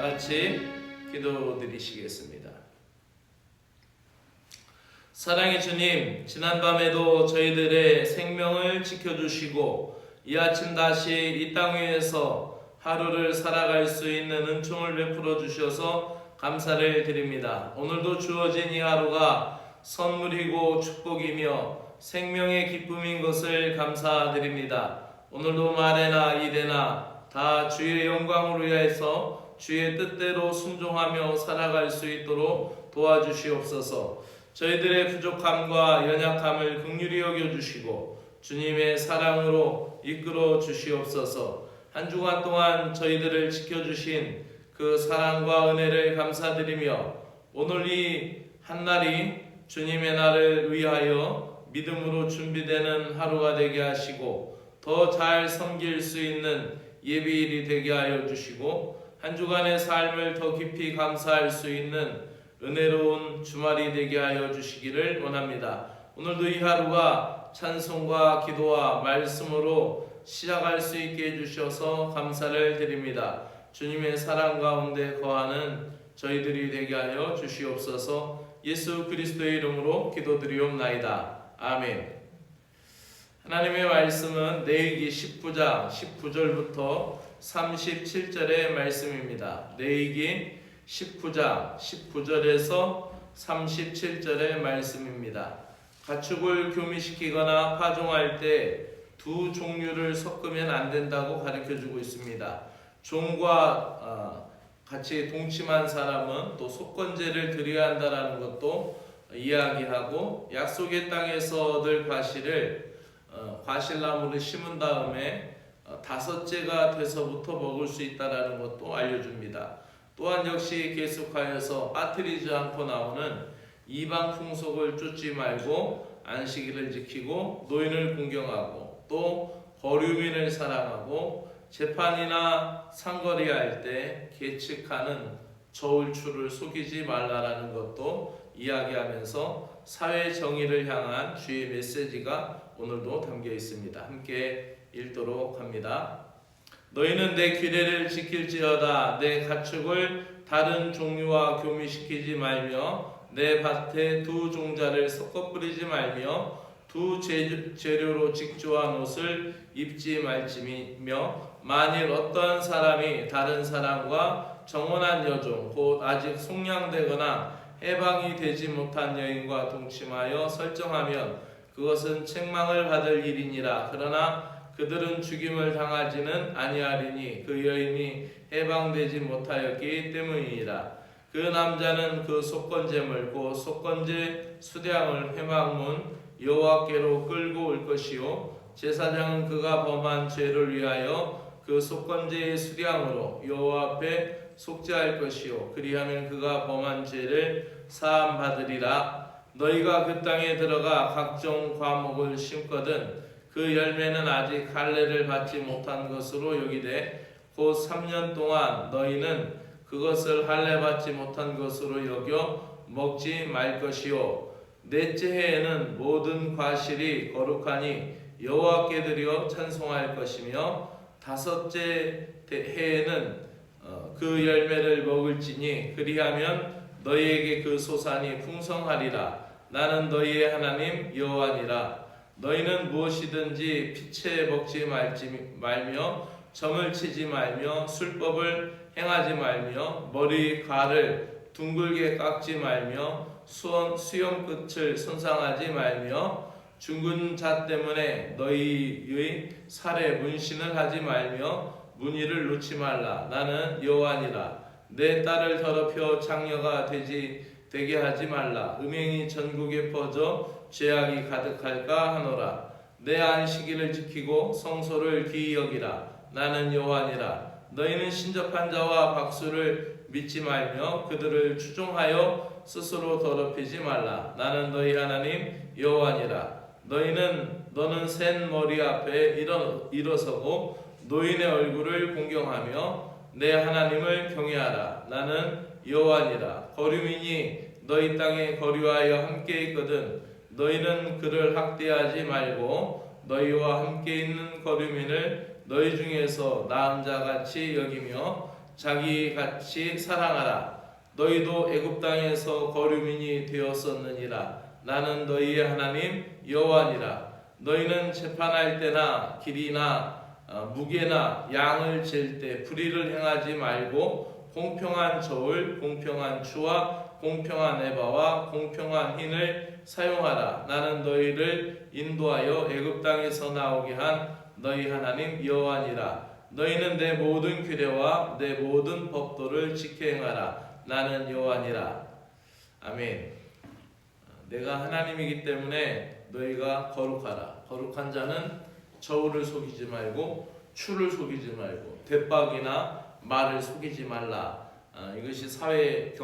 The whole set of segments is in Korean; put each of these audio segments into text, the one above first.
같이 기도드리시겠습니다. 사랑의 주님, 지난밤에도 저희들의 생명을 지켜주시고 이 아침 다시 이 땅 위에서 하루를 살아갈 수 있는 은총을 베풀어 주셔서 감사를 드립니다. 오늘도 주어진 이 하루가 선물이고 축복이며 생명의 기쁨인 것을 감사드립니다. 오늘도 말에나 이대나 다 주의 영광을 위해서 주의 뜻대로 순종하며 살아갈 수 있도록 도와주시옵소서. 저희들의 부족함과 연약함을 긍휼히 여겨주시고 주님의 사랑으로 이끌어 주시옵소서. 한 주간 동안 저희들을 지켜주신 그 사랑과 은혜를 감사드리며 오늘 이 한날이 주님의 날을 위하여 믿음으로 준비되는 하루가 되게 하시고 더 잘 섬길 수 있는 예비일이 되게 하여 주시고 한 주간의 삶을 더 깊이 감사할 수 있는 은혜로운 주말이 되게 하여 주시기를 원합니다. 오늘도 이 하루가 찬송과 기도와 말씀으로 시작할 수 있게 해주셔서 감사를 드립니다. 주님의 사랑 가운데 거하는 저희들이 되게 하여 주시옵소서. 예수 그리스도의 이름으로 기도드리옵나이다. 아멘. 하나님의 말씀은 레위기 19장 19절부터 37절의 말씀입니다. 레위기 19장 19절에서 37절의 말씀입니다. 가축을 교미시키거나 파종할 때 두 종류를 섞으면 안 된다고 가르쳐주고 있습니다. 종과 같이 동침한 사람은 또 속건제를 드려야 한다는 것도 이야기하고 약속의 땅에서 얻을 과실을 과실나무를 심은 다음에 다섯째가 돼서부터 먹을 수 있다는 것도 알려줍니다. 또한 역시 계속하여서 빠뜨리지 않고 나오는 이방 풍속을 쫓지 말고 안식일을 지키고 노인을 공경하고 또 거류민을 사랑하고 재판이나 상거리할 때 계측하는 저울추를 속이지 말라라는 것도 이야기하면서 사회 정의를 향한 주의 메시지가 오늘도 담겨 있습니다. 함께 읽도록 합니다. 너희는 내 규례를 지킬지어다. 내 가축을 다른 종류와 교미시키지 말며 내 밭에 두 종자를 섞어 뿌리지 말며 두 재료로 직조한 옷을 입지 말지며 만일 어떠한 사람이 다른 사람과 정혼한 여종 곧 아직 속량되거나 해방이 되지 못한 여인과 동침하여 설정하면 그것은 책망을 받을 일이니라. 그러나 그들은 죽임을 당하지는 아니하리니 그 여인이 해방되지 못하였기 때문이니라. 그 남자는 그 속건제물 곧 속건제 수량을 회막문 여호와께로 끌고 올 것이요 제사장은 그가 범한 죄를 위하여 그 속건제의 수량으로 여호와 앞에 속죄할 것이요 그리하면 그가 범한 죄를 사함 받으리라. 너희가 그 땅에 들어가 각종 과목을 심거든 그 열매는 아직 할례를 받지 못한 것으로 여기되 곧 3년 동안 너희는 그것을 할례 받지 못한 것으로 여겨 먹지 말 것이요 넷째 해에는 모든 과실이 거룩하니 여호와께 드려 찬송할 것이며 다섯째 해에는 그 열매를 먹을지니 그리하면 너희에게 그 소산이 풍성하리라. 나는 너희의 하나님 여호와니라. 너희는 무엇이든지 피채 먹지 말며 점을 치지 말며 술법을 행하지 말며 머리 가를 둥글게 깎지 말며 수염 끝을 손상하지 말며 죽은 자 때문에 너희의 살에 문신을 하지 말며 무늬를 놓지 말라. 나는 여호와니라. 내 딸을 더럽혀 장녀가 되게 하지 말라. 음행이 전국에 퍼져 죄악이 가득할까 하노라. 내 안식일을 지키고 성소를 귀히 여기라. 나는 여호와니라. 너희는 신접한 자와 박수를 믿지 말며 그들을 추종하여 스스로 더럽히지 말라. 나는 너희 하나님 여호와니라. 너는 센 머리 앞에 일어서고 노인의 얼굴을 공경하며 내 하나님을 경외하라. 나는 여호와니라. 거류민이 너희 땅에 거류하여 함께 있거든 너희는 그를 학대하지 말고 너희와 함께 있는 거류민을 너희 중에서 나은 자같이 여기며 자기같이 사랑하라. 너희도 애굽 땅에서 거류민이 되었었느니라. 나는 너희의 하나님 여호와니라. 너희는 재판할 때나 길이나 무게나 양을 잴 때 불의를 행하지 말고 공평한 저울, 공평한 추와 공평한 에바와 공평한 흰을 사용하라. 나는 너희를 인도하여 애굽 땅에서 나오게 한 너희 하나님 여호와니라. 너희는 내 모든 규례와 내 모든 법도를 지켜 행하라. 나는 여호와니라. 아멘. 내가 하나님이기 때문에 너희가 거룩하라. 거룩한 자는 저울을 속이지 말고 추를 속이지 말고 대박이나 말을 속이지 말라. 이것이 사회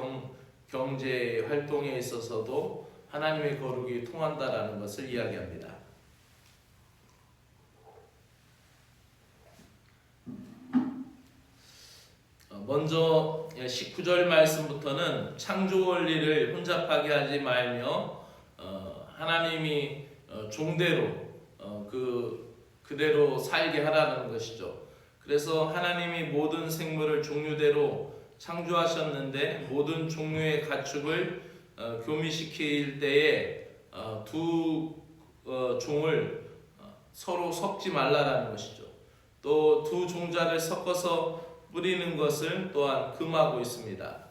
경제 활동에 있어서도 하나님의 거룩이 통한다라는 것을 이야기합니다. 먼저 19절 말씀부터는 창조 원리를 혼잡하게 하지 말며 하나님이 종대로 그대로 살게 하라는 것이죠. 그래서 하나님이 모든 생물을 종류대로 창조하셨는데 모든 종류의 가축을 교미시킬 때에 두 종을 서로 섞지 말라라는 것이죠. 또 두 종자를 섞어서 뿌리는 것을 또한 금하고 있습니다.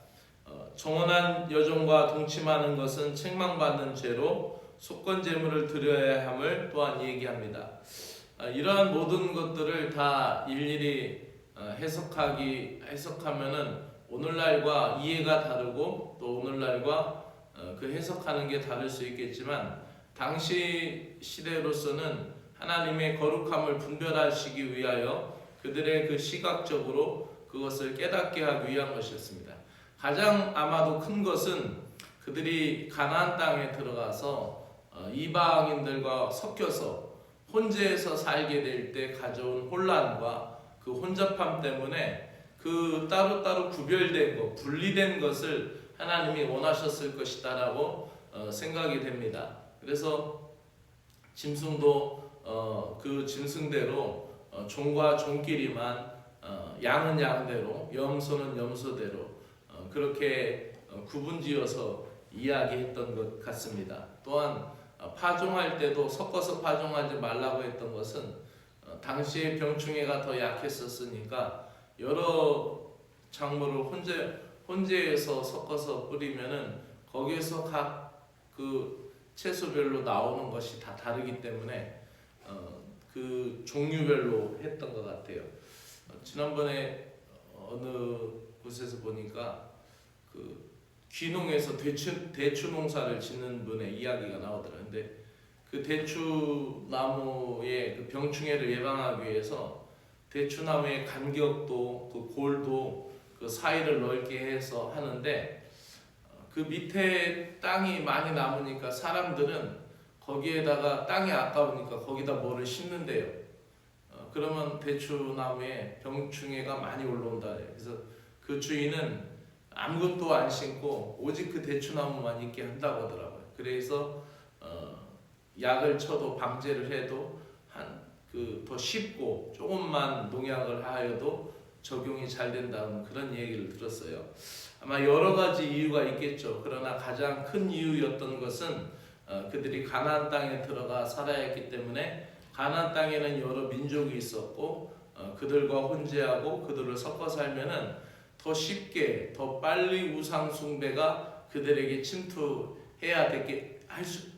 정혼한 여종과 동침하는 것은 책망받는 죄로 속건 제물을 드려야 함을 또한 얘기합니다. 이러한 모든 것들을 다 일일이 해석하면은 오늘날과 이해가 다르고 또 오늘날과 그 해석하는 게 다를 수 있겠지만 당시 시대로서는 하나님의 거룩함을 분별하시기 위하여 그들의 그 시각적으로 그것을 깨닫게 하기 위한 것이었습니다. 가장 아마도 큰 것은 그들이 가나안 땅에 들어가서 이방인들과 섞여서 혼재해서 살게 될 때 가져온 혼란과 그 혼잡함 때문에 그 따로따로 구별된 것, 분리된 것을 하나님이 원하셨을 것이다라고 생각이 됩니다. 그래서 짐승도 그 짐승대로 종과 종끼리만 양은 양대로 염소는 염소대로 그렇게 구분지어서 이야기했던 것 같습니다. 또한 파종할 때도 섞어서 파종하지 말라고 했던 것은 당시에 병충해가 더 약했었으니까 여러 작물을 혼재해서 섞어서 뿌리면은 거기에서 각 그 채소별로 나오는 것이 다 다르기 때문에 그 종류별로 했던 것 같아요. 지난번에 어느 곳에서 보니까 그 귀농에서 대추 농사를 짓는 분의 이야기가 나오더라고요. 근데 그 대추 나무의 그 병충해를 예방하기 위해서 대추나무의 간격도 그 골도 그 사이를 넓게 해서 하는데 그 밑에 땅이 많이 남으니까 사람들은 거기에다가 땅이 아까우니까 거기다 뭐를 심는데요. 그러면 대추나무에 병충해가 많이 올라온다. 그래서 그 주인은 아무것도 안 심고 오직 그 대추나무만 있게 한다고 하더라고요. 그래서 약을 쳐도 방제를 해도 더 쉽고 조금만 농약을 하여도 적용이 잘 된다는 그런 얘기를 들었어요. 아마 여러 가지 이유가 있겠죠. 그러나 가장 큰 이유였던 것은 그들이 가나안 땅에 들어가 살아야 했기 때문에 가나안 땅에는 여러 민족이 있었고 그들과 혼재하고 그들을 섞어 살면은 더 쉽게 더 빨리 우상 숭배가 그들에게 침투해야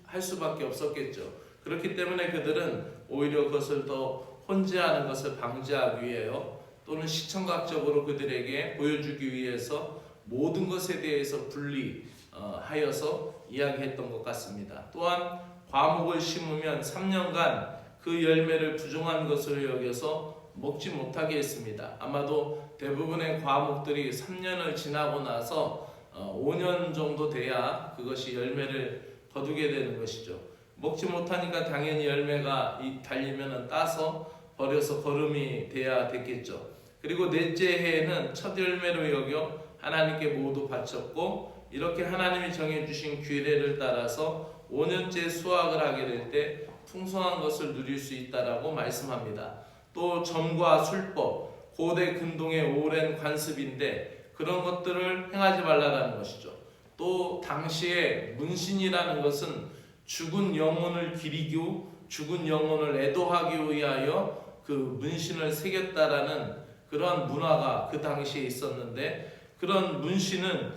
할 수밖에 없었겠죠. 그렇기 때문에 그들은 오히려 그것을 더 혼재하는 것을 방지하기 위하여 또는 시청각적으로 그들에게 보여주기 위해서 모든 것에 대해서 분리하여서 이야기했던 것 같습니다. 또한 과목을 심으면 3년간 그 열매를 부정한 것으로 여겨서 먹지 못하게 했습니다. 아마도 대부분의 과목들이 3년을 지나고 나서 5년 정도 돼야 그것이 열매를 거두게 되는 것이죠. 먹지 못하니까 당연히 열매가 달리면 따서 버려서 거름이 돼야 됐겠죠. 그리고 넷째 해에는 첫 열매로 여겨 하나님께 모두 바쳤고 이렇게 하나님이 정해주신 규례를 따라서 5년째 수확을 하게 될 때 풍성한 것을 누릴 수 있다라고 말씀합니다. 또 점과 술법, 고대 근동의 오랜 관습인데 그런 것들을 행하지 말라라는 것이죠. 또 당시에 문신이라는 것은 죽은 영혼을 기리고 죽은 영혼을 애도하기 위하여 그 문신을 새겼다라는 그러한 문화가 그 당시에 있었는데, 그런 문신은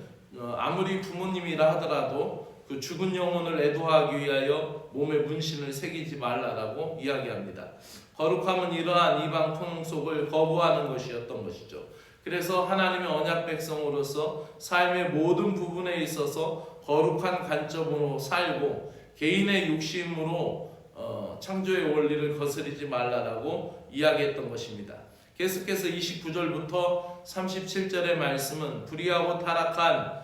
아무리 부모님이라 하더라도 그 죽은 영혼을 애도하기 위하여 몸에 문신을 새기지 말라라고 이야기합니다. 거룩함은 이러한 이방 풍속을 거부하는 것이었던 것이죠. 그래서 하나님의 언약 백성으로서 삶의 모든 부분에 있어서 거룩한 관점으로 살고 개인의 욕심으로 창조의 원리를 거스르지 말라라고 이야기했던 것입니다. 계속해서 29절부터 37절의 말씀은 불의하고 타락한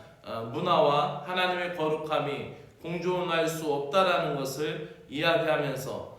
문화와 하나님의 거룩함이 공존할 수 없다라는 것을 이야기하면서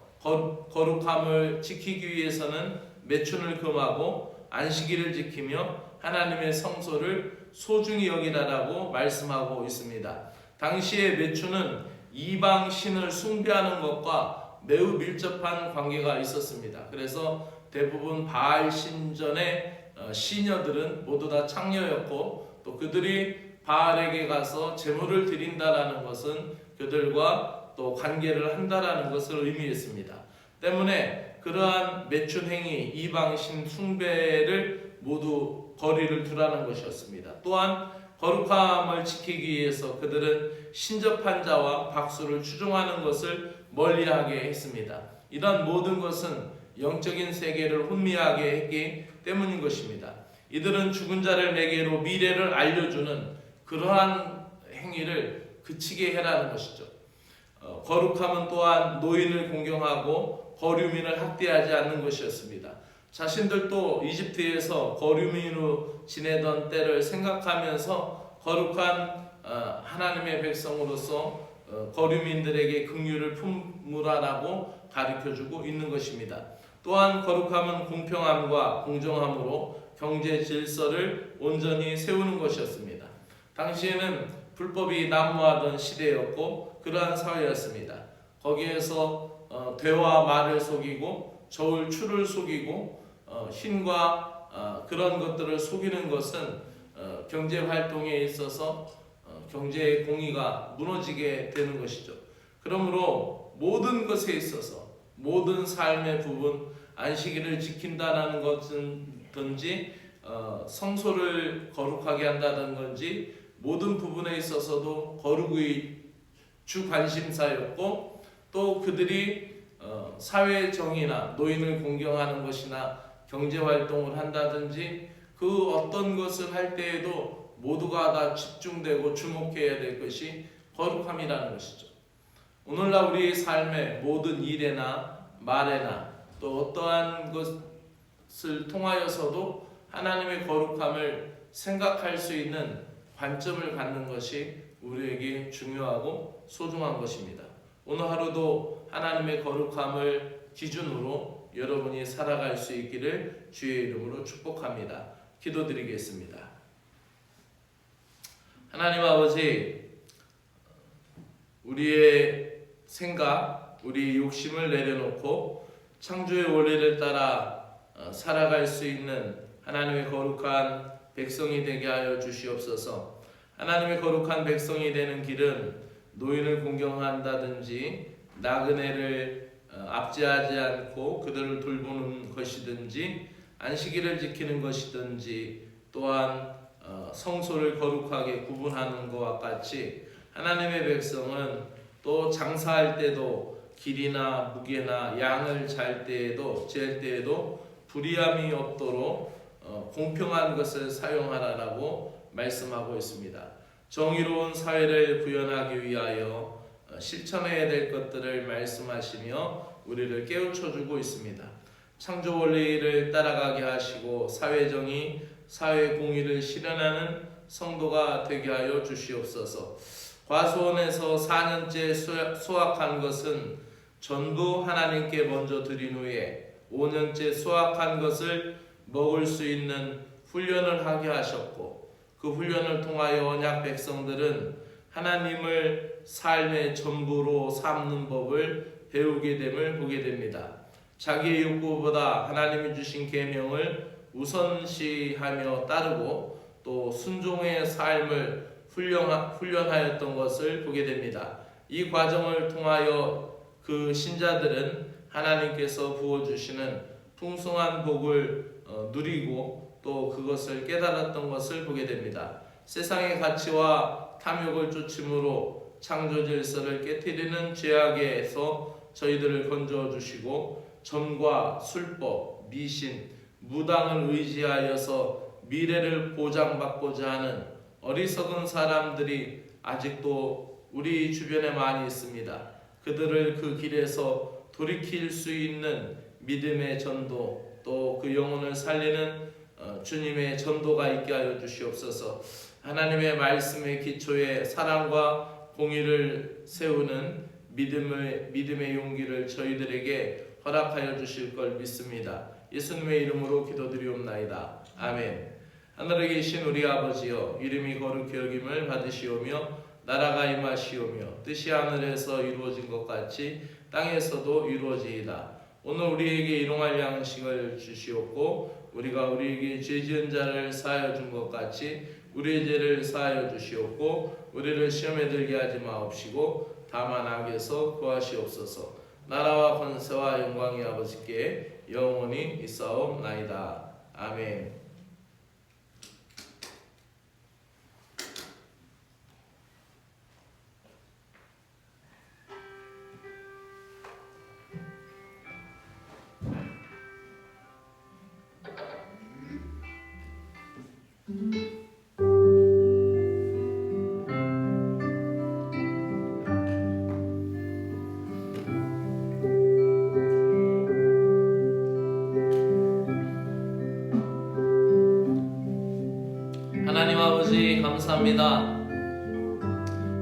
거룩함을 지키기 위해서는 매춘을 금하고 안식일을 지키며 하나님의 성소를 소중히 여기라라고 말씀하고 있습니다. 당시의 매춘은 이방 신을 숭배하는 것과 매우 밀접한 관계가 있었습니다. 그래서 대부분 바알 신전의 시녀들은 모두 다 창녀였고, 또 그들이 바알에게 가서 제물을 드린다라는 것은 그들과 또 관계를 한다라는 것을 의미했습니다. 때문에 그러한 매춘 행위, 이방신 숭배를 모두 거리를 두라는 것이었습니다. 또한 거룩함을 지키기 위해서 그들은 신접한 자와 박수를 추종하는 것을 멀리하게 했습니다. 이런 모든 것은 영적인 세계를 혼미하게 했기 때문인 것입니다. 이들은 죽은 자를 매개로 미래를 알려주는 그러한 행위를 그치게 해라는 것이죠. 거룩함은 또한 노인을 공경하고 거류민을 학대하지 않는 것이었습니다. 자신들도 이집트에서 거류민으로 지내던 때를 생각하면서 거룩한 하나님의 백성으로서 거류민들에게 긍휼을 품으라라고 가르쳐주고 있는 것입니다. 또한 거룩함은 공평함과 공정함으로 경제 질서를 온전히 세우는 것이었습니다. 당시에는 불법이 난무하던 시대였고 그러한 사회였습니다. 거기에서 되와 말을 속이고 저울 추를 속이고 흰과 그런 것들을 속이는 것은 경제 활동에 있어서 경제의 공의가 무너지게 되는 것이죠. 그러므로 모든 것에 있어서 모든 삶의 부분, 안식일을 지킨다는 것든지 성소를 거룩하게 한다는 건지 모든 부분에 있어서도 거룩의 주 관심사였고, 또 그들이 사회 정의나 노인을 공경하는 것이나 경제 활동을 한다든지 그 어떤 것을 할 때에도 모두가 다 집중되고 주목해야 될 것이 거룩함이라는 것이죠. 오늘날 우리 삶의 모든 일에나 말에나 또 어떠한 것을 통하여서도 하나님의 거룩함을 생각할 수 있는 관점을 갖는 것이 우리에게 중요하고 소중한 것입니다. 오늘 하루도 하나님의 거룩함을 기준으로 여러분이 살아갈 수 있기를 주의 이름으로 축복합니다. 기도드리겠습니다. 하나님 아버지, 우리의 생각, 우리의 욕심을 내려놓고 창조의 원리를 따라 살아갈 수 있는 하나님의 거룩한 백성이 되게 하여 주시옵소서. 하나님의 거룩한 백성이 되는 길은 노인을 공경한다든지 나그네를 압제하지 않고 그들을 돌보는 것이든지 안식일을 지키는 것이든지 또한 성소를 거룩하게 구분하는 것과 같이 하나님의 백성은 또 장사할 때도 길이나 무게나 양을 잴 때에도 불의함이 없도록 공평한 것을 사용하라라고 말씀하고 있습니다. 정의로운 사회를 구현하기 위하여 실천해야 될 것들을 말씀하시며 우리를 깨우쳐주고 있습니다. 창조 원리를 따라가게 하시고 사회정의, 사회공의를 실현하는 성도가 되게 하여 주시옵소서. 과수원에서 4년째 수확한 것은 전부 하나님께 먼저 드린 후에 5년째 수확한 것을 먹을 수 있는 훈련을 하게 하셨고, 그 훈련을 통하여 언약 백성들은 하나님을 삶의 전부로 삼는 법을 배우게 됨을 보게 됩니다. 자기의 욕구보다 하나님이 주신 계명을 우선시하며 따르고 또 순종의 삶을 훈련하였던 것을 보게 됩니다. 이 과정을 통하여 그 신자들은 하나님께서 부어주시는 풍성한 복을 누리고 또 그것을 깨달았던 것을 보게 됩니다. 세상의 가치와 탐욕을 쫓음으로 창조 질서를 깨트리는 죄악에서 저희들을 건져 주시고 점과 술법, 미신, 무당을 의지하여서 미래를 보장받고자 하는 어리석은 사람들이 아직도 우리 주변에 많이 있습니다. 그들을 그 길에서 돌이킬 수 있는 믿음의 전도, 또 그 영혼을 살리는 주님의 전도가 있게 하여 주시옵소서. 하나님의 말씀의 기초에 사랑과 공의를 세우는 믿음의 용기를 저희들에게 허락하여 주실 걸 믿습니다. 예수님의 이름으로 기도드리옵나이다. 아멘. 하늘에 계신 우리 아버지여, 이름이 거룩히 여김을 받으시오며 나라가 임하시오며 뜻이 하늘에서 이루어진 것 같이 땅에서도 이루어지이다. 오늘 우리에게 일용할 양식을 주시옵고 우리가 우리에게 죄 지은 자를 사하여 준 것 같이 우리의 죄를 사하여 주시옵고 우리를 시험에 들게 하지 마옵시고 다만 악에서 구하시옵소서. 나라와 권세와 영광이 아버지께 영원히 있사옵나이다. 아멘. 하나님 아버지 감사합니다.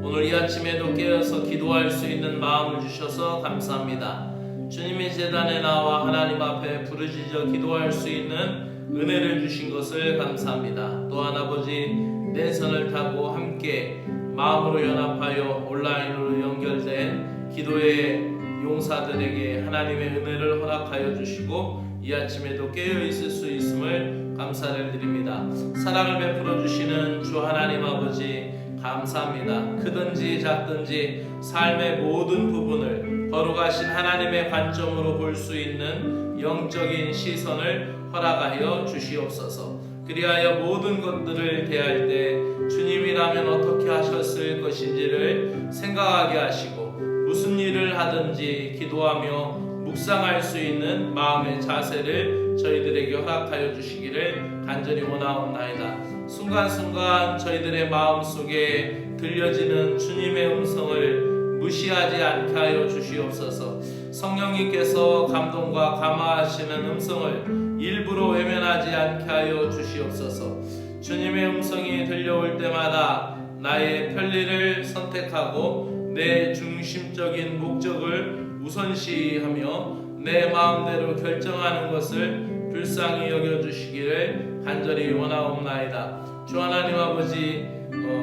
오늘 이 아침에도 깨어서 기도할 수 있는 마음을 주셔서 감사합니다. 주님의 제단에 나와 하나님 앞에 부르짖어 기도할 수 있는 은혜를 주신 것을 감사합니다. 또한 아버지 내선을 타고 함께 마음으로 연합하여 온라인으로 연결된 기도의 용사들에게 하나님의 은혜를 허락하여 주시고 이 아침에도 깨어 있을 수 있음을 감사를 드립니다. 사랑을 베풀어 주시는 주 하나님 아버지 감사합니다. 크든지 작든지 삶의 모든 부분을 거룩하신 하나님의 관점으로 볼 수 있는 영적인 시선을 허락하여 주시옵소서. 그리하여 모든 것들을 대할 때 주님이라면 어떻게 하셨을 것인지를 생각하게 하시고 무슨 일을 하든지 기도하며 묵상할 수 있는 마음의 자세를 저희들에게 허락하여 주시기를 간절히 원하옵나이다. 순간순간 저희들의 마음속에 들려지는 주님의 음성을 무시하지 않게 하여 주시옵소서. 성령님께서 감동과 감화하시는 음성을 일부러 외면하지 않게 하여 주시옵소서. 주님의 음성이 들려올 때마다 나의 편리를 선택하고 내 중심적인 목적을 우선시하며 내 마음대로 결정하는 것을 불쌍히 여겨주시기를 간절히 원하옵나이다. 주 하나님 아버지,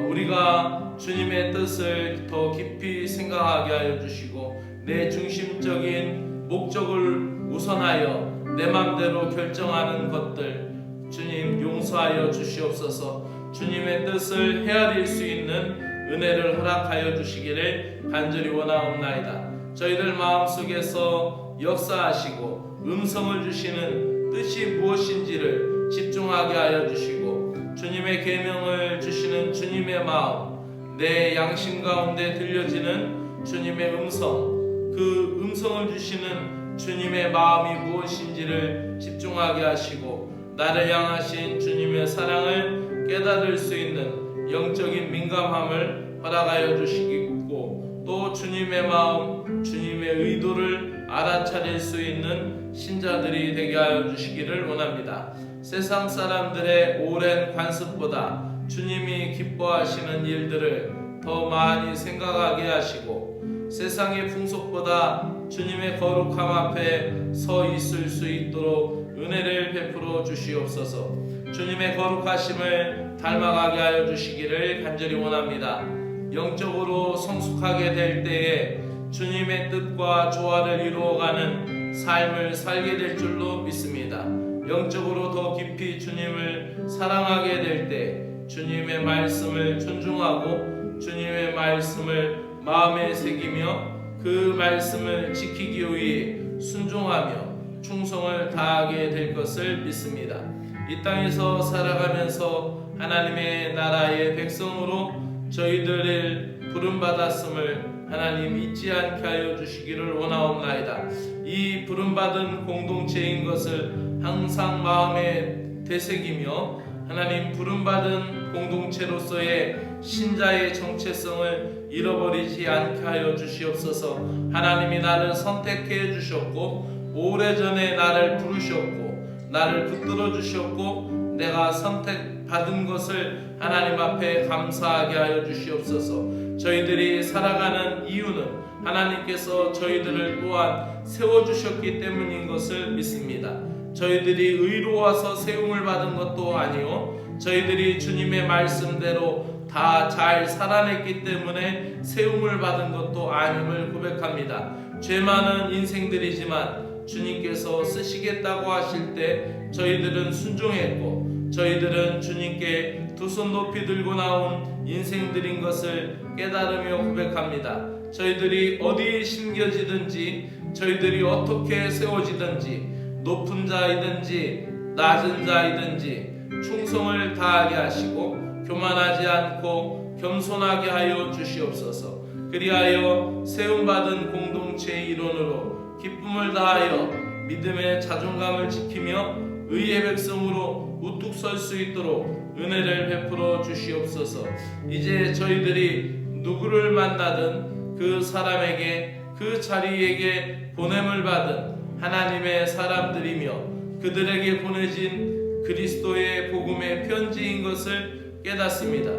우리가 주님의 뜻을 더 깊이 생각하게 하여 주시고 내 중심적인 목적을 우선하여 내 마음대로 결정하는 것들 주님 용서하여 주시옵소서. 주님의 뜻을 헤아릴 수 있는 은혜를 허락하여 주시기를 간절히 원하옵나이다. 저희들 마음속에서 역사하시고 음성을 주시는 뜻이 무엇인지를 집중하게 하여 주시고 주님의 계명을 주시는 주님의 마음, 내 양심 가운데 들려지는 주님의 음성, 그 음성을 주시는 주님의 마음이 무엇인지를 집중하게 하시고 나를 향하신 주님의 사랑을 깨달을 수 있는 영적인 민감함을 허락하여 주시고 또 주님의 마음, 주님의 의도를 알아차릴 수 있는 신자들이 되게 하여 주시기를 원합니다. 세상 사람들의 오랜 관습보다 주님이 기뻐하시는 일들을 더 많이 생각하게 하시고 세상의 풍속보다 주님의 거룩함 앞에 서 있을 수 있도록 은혜를 베풀어 주시옵소서. 주님의 거룩하심을 닮아가게 하여 주시기를 간절히 원합니다. 영적으로 성숙하게 될 때에 주님의 뜻과 조화를 이루어가는 삶을 살게 될 줄로 믿습니다. 영적으로 더 깊이 주님을 사랑하게 될 때 주님의 말씀을 존중하고 주님의 말씀을 마음에 새기며 그 말씀을 지키기 위해 순종하며 충성을 다하게 될 것을 믿습니다. 이 땅에서 살아가면서 하나님의 나라의 백성으로 저희들을 부름받았음을 하나님 잊지 않게 하여 주시기를 원하옵나이다. 이 부름받은 공동체인 것을 항상 마음에 되새기며 하나님 부름받은 공동체로서의 신자의 정체성을 잃어버리지 않게 하여 주시옵소서. 하나님이 나를 선택해 주셨고 오래전에 나를 부르셨고 나를 붙들어 주셨고 내가 선택받은 것을 하나님 앞에 감사하게 하여 주시옵소서. 저희들이 살아가는 이유는 하나님께서 저희들을 또한 세워주셨기 때문인 것을 믿습니다. 저희들이 의로워서 세움을 받은 것도 아니요 저희들이 주님의 말씀대로 다 잘 살아냈기 때문에 세움을 받은 것도 아님을 고백합니다. 죄 많은 인생들이지만 주님께서 쓰시겠다고 하실 때 저희들은 순종했고 저희들은 주님께 두 손 높이 들고 나온 인생들인 것을 깨달으며 고백합니다. 저희들이 어디에 심겨지든지 저희들이 어떻게 세워지든지 높은 자이든지 낮은 자이든지 충성을 다하게 하시고 교만하지 않고 겸손하게 하여 주시옵소서. 그리하여 세움받은 공동체의 일원으로 기쁨을 다하여 믿음의 자존감을 지키며 의의 백성으로 우뚝 설 수 있도록 은혜를 베풀어 주시옵소서. 이제 저희들이 누구를 만나든 그 사람에게 그 자리에게 보냄을 받은 하나님의 사람들이며 그들에게 보내진 그리스도의 복음의 편지인 것을 깨닫습니다.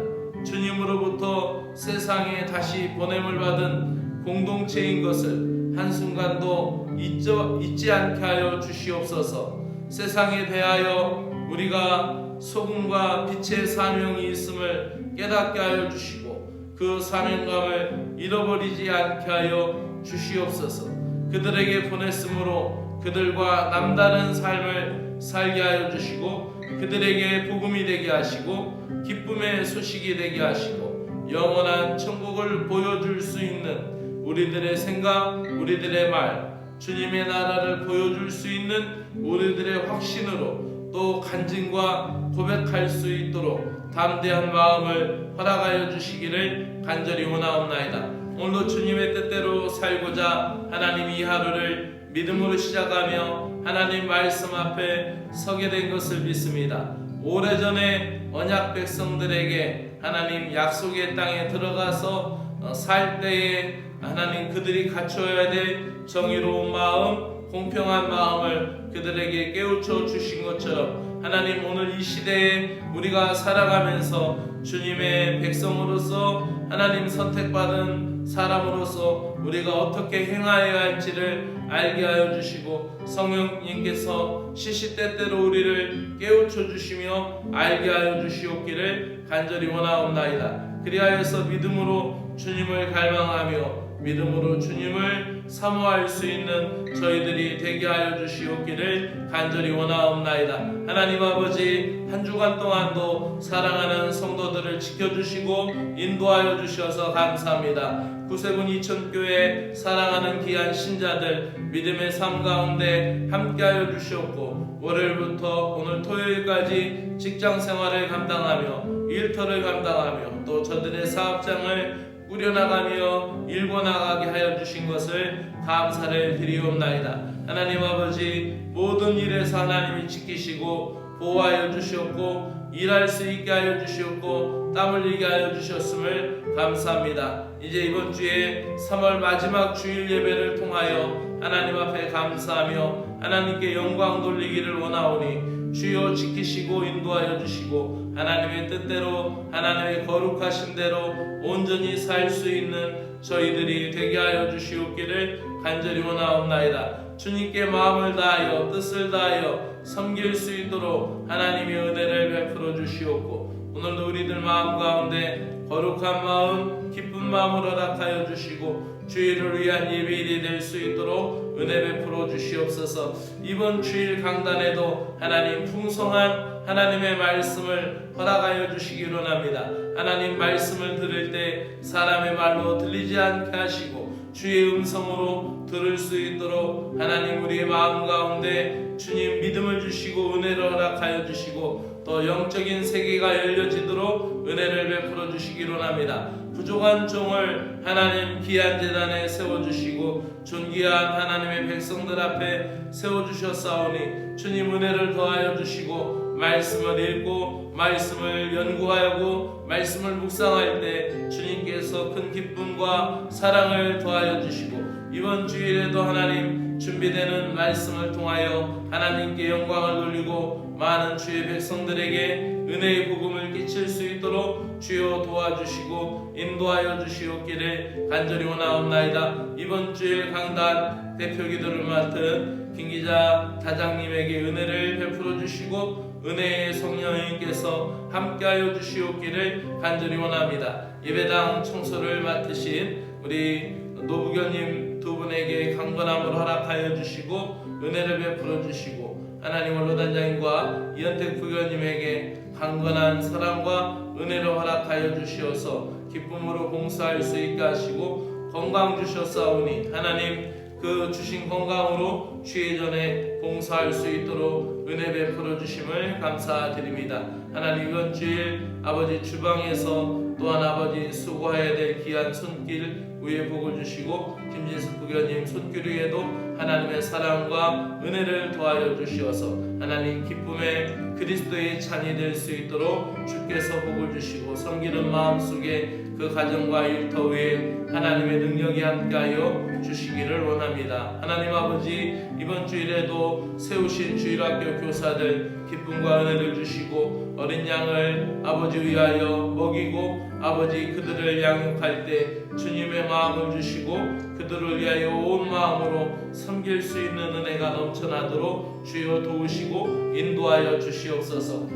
주님으로부터 세상에 다시 보냄을 받은 공동체인 것을 한순간도 잊지 않게 하여 주시옵소서. 세상에 대하여 우리가 소금과 빛의 사명이 있음을 깨닫게 하여 주시고 그 사명감을 잃어버리지 않게 하여 주시옵소서. 그들에게 보냈으므로 그들과 남다른 삶을 살게 하여 주시고 그들에게 복음이 되게 하시고 기쁨의 소식이 되게 하시고 영원한 천국을 보여줄 수 있는 우리들의 생각, 우리들의 말, 주님의 나라를 보여줄 수 있는 우리들의 확신으로 또 간증과 고백할 수 있도록 담대한 마음을 허락하여 주시기를 간절히 원하옵나이다. 오늘도 주님의 뜻대로 살고자 하나님 이 하루를 믿음으로 시작하며 하나님 말씀 앞에 서게 된 것을 믿습니다. 오래전에 언약 백성들에게 하나님 약속의 땅에 들어가서 살 때에 하나님 그들이 갖춰야 될 정의로운 마음, 공평한 마음을 그들에게 깨우쳐 주신 것처럼 하나님 오늘 이 시대에 우리가 살아가면서 주님의 백성으로서 하나님 선택받은 사람으로서 우리가 어떻게 행하여야 할지를 알게 하여 주시고 성령님께서 시시때때로 우리를 깨우쳐 주시며 알게 하여 주시옵기를 간절히 원하옵나이다. 그리하여서 믿음으로 주님을 갈망하며 믿음으로 주님을 사모할 수 있는 저희들이 되게 하여 주시옵기를 간절히 원하옵나이다. 하나님 아버지 한 주간 동안도 사랑하는 성도들을 지켜주시고 인도하여 주셔서 감사합니다. 구세군 이천교회 사랑하는 귀한 신자들 믿음의 삶 가운데 함께하여 주셨고 월요일부터 오늘 토요일까지 직장생활을 감당하며 일터를 감당하며 또 저들의 사업장을 꾸려나가며 일궈나가게 하여 주신 것을 감사를 드리옵나이다. 하나님 아버지 모든 일에서 하나님이 지키시고 보호하여 주셨고 일할 수 있게 하여 주셨고 땀 흘리게 하여 주셨음을 감사합니다. 이제 이번 주에 3월 마지막 주일 예배를 통하여 하나님 앞에 감사하며 하나님께 영광 돌리기를 원하오니 주여 지키시고 인도하여 주시고 하나님의 뜻대로 하나님의 거룩하신 대로 온전히 살 수 있는 저희들이 되게 하여 주시옵기를 간절히 원하옵나이다. 주님께 마음을 다하여 뜻을 다하여 섬길 수 있도록 하나님의 은혜를 베풀어 주시옵고 오늘도 우리들 마음 가운데 거룩한 마음, 기쁜 마음으로 허락하여 주시고 주일을 위한 예배일이 될 수 있도록 은혜 베풀어 주시옵소서. 이번 주일 강단에도 하나님 풍성한 하나님의 말씀을 허락하여 주시기 원합니다. 하나님 말씀을 들을 때 사람의 말로 들리지 않게 하시고 주의 음성으로 들을 수 있도록 하나님 우리의 마음 가운데 주님 믿음을 주시고 은혜를 허락하여 주시고 또 영적인 세계가 열려지도록 은혜를 베풀어 주시기 원합니다. 부족한 종을 하나님 귀한 제단에 세워주시고 존귀한 하나님의 백성들 앞에 세워주셨사오니 주님 은혜를 더하여 주시고 말씀을 읽고 말씀을 연구하고 말씀을 묵상할 때 주님께서 큰 기쁨과 사랑을 더하여 주시고 이번 주일에도 하나님 준비되는 말씀을 통하여 하나님께 영광을 돌리고 많은 주의 백성들에게 은혜의 복음을 끼칠 수 있도록 주여 도와주시고 인도하여 주시옵기를 간절히 원하옵나이다. 이번 주일 강단 대표기도를 맡은 김기자 다장님에게 은혜를 베풀어 주시고 은혜의 성령님께서 함께하여 주시옵기를 간절히 원합니다. 예배당 청소를 맡으신 우리 노부교님 두 분에게 강건함을 허락하여 주시고 은혜를 베풀어 주시고 하나님 원로단장님과 이현택 부교님에게 강건한 사랑과 은혜를 허락하여 주시어서 기쁨으로 봉사할 수 있게 하시고 건강 주셨사오니 하나님 그 주신 건강으로 주의 전에 봉사할 수 있도록 은혜 베풀어 주심을 감사드립니다. 하나님 이번 주일 아버지 주방에서 또한 아버지 수고해야 될 귀한 손길 위에 복을 주시고 김진숙 부교님 손길 위에도 하나님의 사랑과 은혜를 더하여 주시어서 하나님 기쁨의 그리스도의 잔이 될 수 있도록 주께서 복을 주시고 섬기는 마음속에 그 가정과 일터 위에 하나님의 능력이 함께하여 주시기를 원합니다. 하나님 아버지 이번 주일에도 세우신 주일학교 교사들 기쁨과 은혜를 주시고 어린 양을 아버지 위하여 먹이고 아버지 그들을 양육할 때 주님의 마음을 주시고 그들을 위하여 온 마음으로 섬길 수 있는 은혜가 넘쳐나도록 주여 도우시고 인도하여 주시옵소서.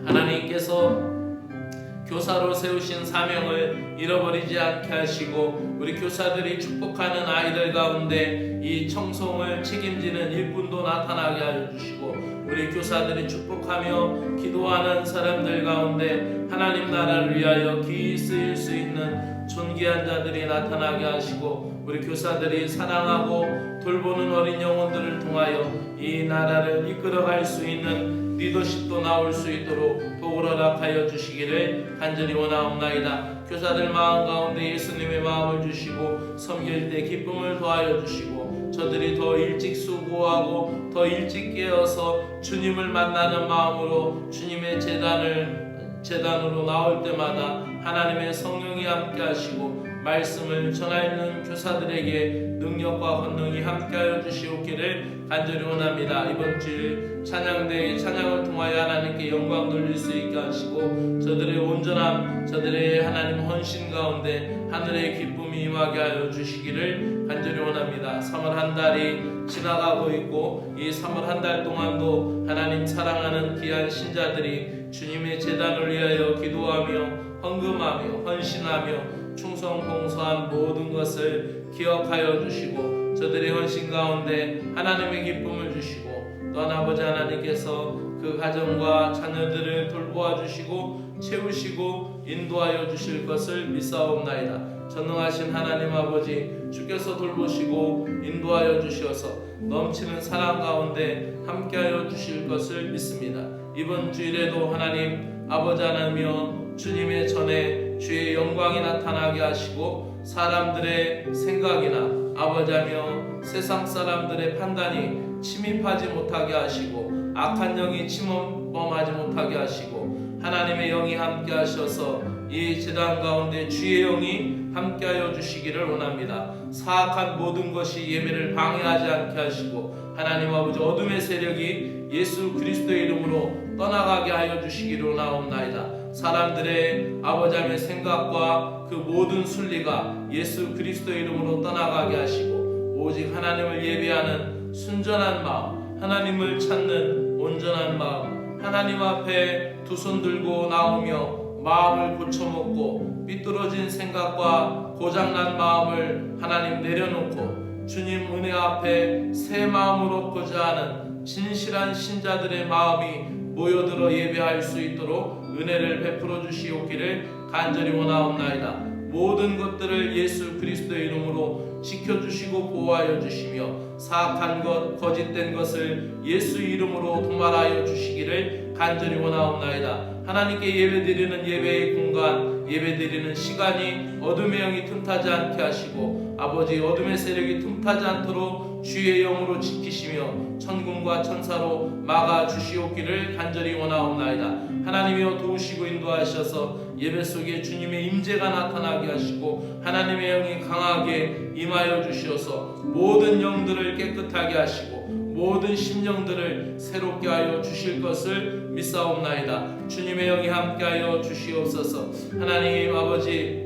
하나님께서 교사로 세우신 사명을 잃어버리지 않게 하시고 우리 교사들이 축복하는 아이들 가운데 이 청송을 책임지는 일꾼도 나타나게 하여 주시고 우리 교사들이 축복하며 기도하는 사람들 가운데 하나님 나라를 위하여 귀히 쓰일 수 있는 존귀한 자들이 나타나게 하시고 우리 교사들이 사랑하고 돌보는 어린 영혼들을 통하여 이 나라를 이끌어갈 수 있는 리더십도 나올 수 있도록 복을 허락하여 주시기를 간절히 원하옵나이다. 교사들 마음 가운데 예수님의 마음을 주시고 섬길 때 기쁨을 더하여 주시고 저들이 더 일찍 수고하고 더 일찍 깨어서 주님을 만나는 마음으로 주님의 제단으로 나올 때마다 하나님의 성령이 함께 하시고 말씀을 전하는 교사들에게 능력과 권능이 함께하여 주시옵기를 간절히 원합니다. 이번 주일 찬양대의 찬양을 통하여 하나님께 영광 돌릴 수 있게 하시고 저들의 온전함, 저들의 하나님 헌신 가운데 하늘의 기쁨이 임하게 하여 주시기를 간절히 원합니다. 3월 한 달이 지나가고 있고 이 3월 한 달 동안도 하나님 사랑하는 귀한 신자들이 주님의 제단을 위하여 기도하며 헌금하며 헌신하며 충성 봉사한 모든 것을 기억하여 주시고 저들의 헌신 가운데 하나님의 기쁨을 주시고 또한 아버지 하나님께서 그 가정과 자녀들을 돌보아 주시고 채우시고 인도하여 주실 것을 믿사옵나이다. 전능하신 하나님 아버지 주께서 돌보시고 인도하여 주셔서 넘치는 사랑 가운데 함께하여 주실 것을 믿습니다. 이번 주일에도 하나님 아버지 하나며 주님의 전에 주의 영광이 나타나게 하시고 사람들의 생각이나 아버지하며 세상 사람들의 판단이 침입하지 못하게 하시고 악한 영이 침범하지 못하게 하시고 하나님의 영이 함께 하셔서 이 제단 가운데 주의 영이 함께하여 주시기를 원합니다. 사악한 모든 것이 예배를 방해하지 않게 하시고 하나님 아버지 어둠의 세력이 예수 그리스도의 이름으로 떠나가게 하여 주시기를 원하옵나이다. 사람들의 아버지의 생각과 그 모든 순리가 예수 그리스도의 이름으로 떠나가게 하시고 오직 하나님을 예배하는 순전한 마음, 하나님을 찾는 온전한 마음, 하나님 앞에 두 손 들고 나오며 마음을 고쳐먹고 삐뚤어진 생각과 고장난 마음을 하나님 내려놓고 주님 은혜 앞에 새 마음으로 얻고자 하는 진실한 신자들의 마음이 모여들어 예배할 수 있도록 은혜를 베풀어 주시옵기를 간절히 원하옵나이다. 모든 것들을 예수 그리스도의 이름으로 지켜주시고 보호하여 주시며 사악한 것, 거짓된 것을 예수 이름으로 도말하여 주시기를 간절히 원하옵나이다. 하나님께 예배드리는 예배의 공간, 예배드리는 시간이 어둠의 영이 틈타지 않게 하시고 아버지 어둠의 세력이 틈타지 않도록 주의 영으로 지키시며 천군과 천사로 막아 주시옵기를 간절히 원하옵나이다. 하나님이여 도우시고 인도하셔서 예배 속에 주님의 임재가 나타나게 하시고 하나님의 영이 강하게 임하여 주시어서 모든 영들을 깨끗하게 하시고 모든 심령들을 새롭게 하여 주실 것을 믿사옵나이다. 주님의 영이 함께하여 주시옵소서. 하나님 아버지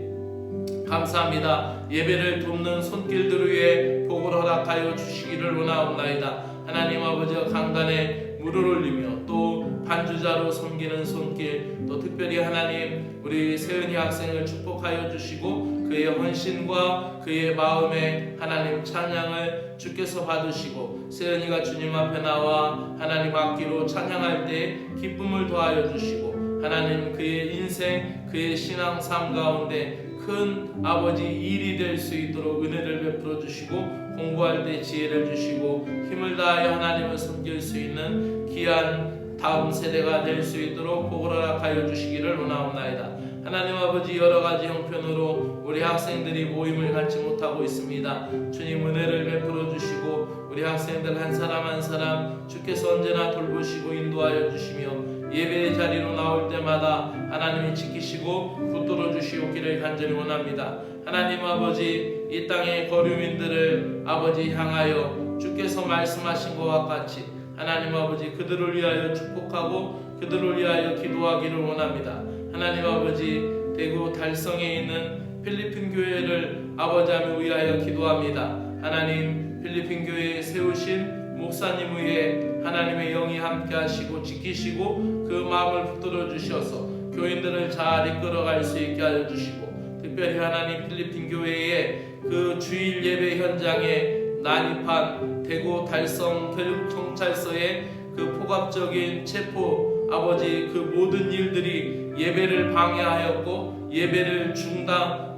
감사합니다. 예배를 돕는 손길들 위에 복을 허락하여 주시기를 원하옵나이다. 하나님 아버지가 강단에 물을 올리며 또 반주자로 섬기는 손길, 또 특별히 하나님 우리 세은이 학생을 축복하여 주시고 그의 헌신과 그의 마음에 하나님 찬양을 주께서 받으시고 세은이가 주님 앞에 나와 하나님 악기로 찬양할 때 기쁨을 더하여 주시고 하나님 그의 인생 그의 신앙 삶 가운데 큰 아버지 일이 될 수 있도록 은혜를 베풀어 주시고 공부할 때 지혜를 주시고 힘을 다하여 하나님을 섬길 수 있는 귀한 다음 세대가 될 수 있도록 복을 허락하여 주시기를 원하옵나이다. 하나님 아버지 여러 가지 형편으로 우리 학생들이 모임을 갖지 못하고 있습니다. 주님 은혜를 베풀어 주시고 우리 학생들 한 사람 한 사람 주께서 언제나 돌보시고 인도하여 주시며 예배의 자리로 나올 때마다 하나님이 지키시고 붙들어 주시옵기를 간절히 원합니다. 하나님 아버지 이 땅의 거류민들을 아버지 향하여 주께서 말씀하신 것과 같이 하나님 아버지 그들을 위하여 축복하고 그들을 위하여 기도하기를 원합니다. 하나님 아버지 대구 달성에 있는 필리핀 교회를 아버지 하며 위하여 기도합니다. 하나님 필리핀 교회에 세우신 목사님 위에 하나님의 영이 함께 하시고 지키시고 그 마음을 붙들어 주셔서 교인들을 잘 이끌어갈 수 있게 하여 주시고 특별히 하나님 필리핀 교회의 그 주일 예배 현장에 난입한 대구 달성 교육경찰서의 그 포괄적인 체포 아버지 그 모든 일들이 예배를 방해하였고 예배를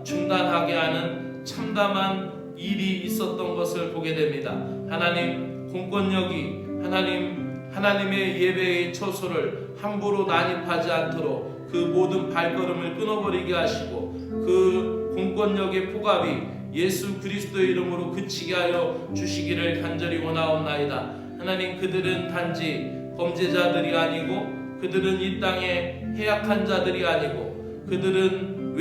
중단하게 하는 참담한 일이 있었던 것을 보게 됩니다. 하나님 공권력이 하나님의 예배의 처소를 함부로 난입하지 않도록 그 모든 발걸음을 끊어버리게 하시고 그 공권력의 포갑이 예수 그리스도의 이름으로 그치게 하여 주시기를 간절히 원하옵나이다. 하나님 그들은 단지 범죄자들이 아니고 그들은 이 땅에 해악한 자들이 아니고 그들은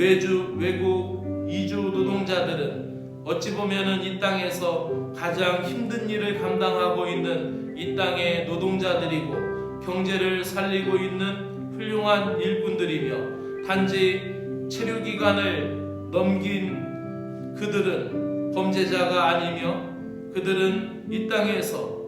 외국 이주 노동자들은 어찌 보면은 이 땅에서 가장 힘든 일을 감당하고 있는 이 땅의 노동자들이고 경제를 살리고 있는 훌륭한 일꾼들이며 단지 체류기간을 넘긴 그들은 범죄자가 아니며 그들은 이 땅에서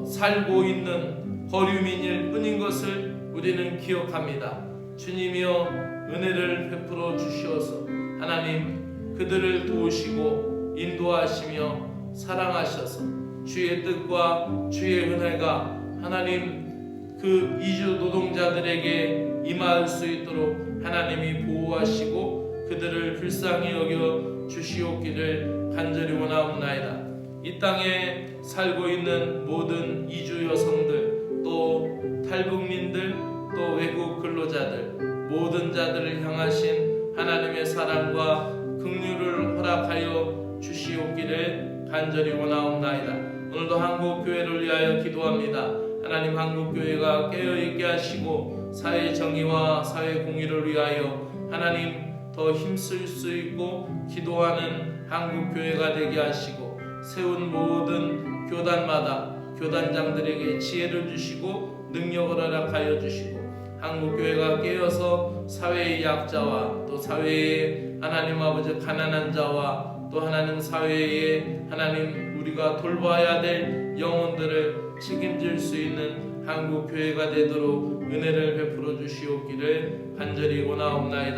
살고 있는 거류민일 뿐인 것을 우리는 기억합니다. 주님이여 은혜를 베풀어 주시어서 하나님 그들을 도우시고 인도하시며 사랑하셔서 주의 뜻과 주의 은혜가 하나님 그 이주 노동자들에게 임할 수 있도록 하나님이 보호하시고 그들을 불쌍히 여겨 주시옵기를 간절히 원하옵나이다. 이 땅에 살고 있는 모든 이주 여성들 또 탈북민들 또 외국 근로자들 모든 자들을 향하신 하나님의 사랑과 긍휼을 허락하여 주시옵기를 간절히 원하옵나이다. 오늘도 한국교회를 위하여 기도합니다. 하나님 한국교회가 깨어있게 하시고 사회 정의와 사회 공의를 위하여 하나님 더 힘쓸 수 있고 기도하는 한국교회가 되게 하시고 세운 모든 교단마다 교단장들에게 지혜를 주시고 능력을 허락하여 주시고 한국교회가 깨어서 사회의 약자와 또 사회의 하나님 아버지 가난한 자와 또 하나님 사회에 하나님 우리가 돌봐야 될 영혼들을 책임질 수 있는 한국교회가 되도록 은혜를 베풀어 주시옵기를 간절히 원하옵나이다.